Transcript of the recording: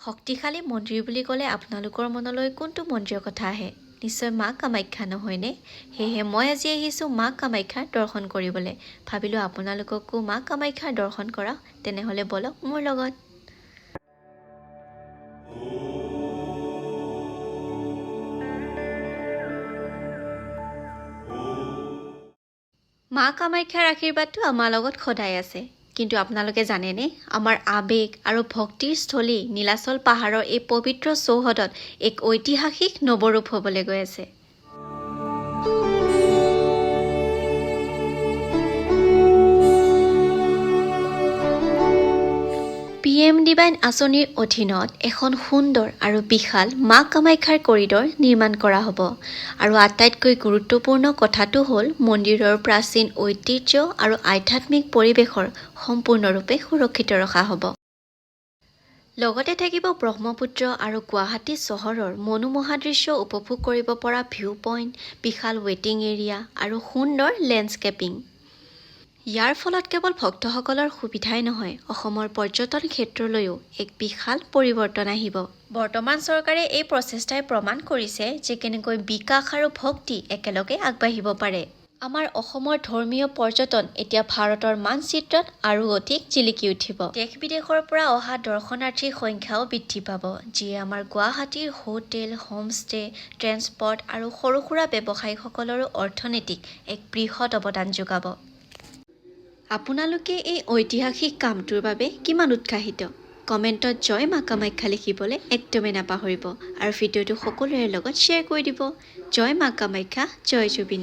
শক্তিশালী মন্দিৰ বুলি ক'লে আপোনালোকৰ মনলৈ কোনটো মন্দিৰৰ কথা আহে? নিশ্চয় মা কামাখ্যা নহয়নে? সেয়েহে মই আজি আহিছোঁ মা কামাখ্যাৰ দৰ্শন কৰিবলৈ। ভাবিলোঁ আপোনালোককো মা কামাখ্যাৰ দৰ্শন কৰাওঁ, তেনেহ'লে বলক মোৰ লগত। মা কামাখ্যাৰ আশীৰ্বাদটো আমাৰ লগত সদায় আছে। কিন্তু আপোনালোকে জানেনে, আমাৰ আৱেগ আৰু ভক্তিৰ স্থলী নীলাচল পাহাৰৰ এই পবিত্ৰ চৌহদত এক ঐতিহাসিক নৱৰূপ হ'বলৈ গৈ আছে। PM ডিভাইন আঁচনিৰ অধীনত এখন সুন্দৰ আৰু বিশাল মা কামাখ্যাৰ কৰিডৰ নিৰ্মাণ কৰা হ'ব। আৰু আটাইতকৈ গুৰুত্বপূৰ্ণ কথাটো হ'ল মন্দিৰৰ প্ৰাচীন ঐতিহ্য আৰু আধ্যাত্মিক পৰিৱেশৰ সম্পূৰ্ণৰূপে সুৰক্ষিত ৰখা হ'ব। লগতে থাকিব ব্ৰহ্মপুত্ৰ আৰু গুৱাহাটী চহৰৰ মনোমোহা দৃশ্য উপভোগ কৰিব পৰা ভিউ পইণ্ট, বিশাল ৱেটিং এৰিয়া আৰু সুন্দৰ লেণ্ডস্কেপিং। ইয়াৰ ফলত কেৱল ভক্তসকলৰ সুবিধাই নহয়, অসমৰ পৰ্যটন ক্ষেত্ৰলৈও এক বিশাল পৰিৱৰ্তন আহিব। বৰ্তমান চৰকাৰে এই প্ৰচেষ্টাই প্ৰমাণ কৰিছে যে কেনেকৈ বিকাশ আৰু ভক্তি একেলগে আগবাঢ়িব পাৰে। আমাৰ অসমৰ ধৰ্মীয় পৰ্যটন এতিয়া ভাৰতৰ মানচিত্ৰত আৰু অধিক জিলিকি উঠিব। দেশ-বিদেশৰ পৰা অহা দৰ্শনাৰ্থীৰ সংখ্যাও বৃদ্ধি পাব, যিয়ে আমাৰ গুৱাহাটীৰ হোটেল, হোমষ্টে, ট্ৰেন্সপৰ্ট আৰু সৰু-সুৰা ব্যৱসায়ীসকলৰো অৰ্থনীতিক এক বৃহৎ অৱদান যোগাব। আপোনালোকে এই ঐতিহাসিক কামটোৰ বাবে কিমান উৎসাহিত? কমেণ্টত জয় মা কামাখ্যা লিখিবলৈ একদমেই নাপাহৰিব আৰু ভিডিঅ'টো সকলোৰে লগত শ্বেয়াৰ কৰি দিব। জয় মা কামাখ্যা, জয় জুবিন।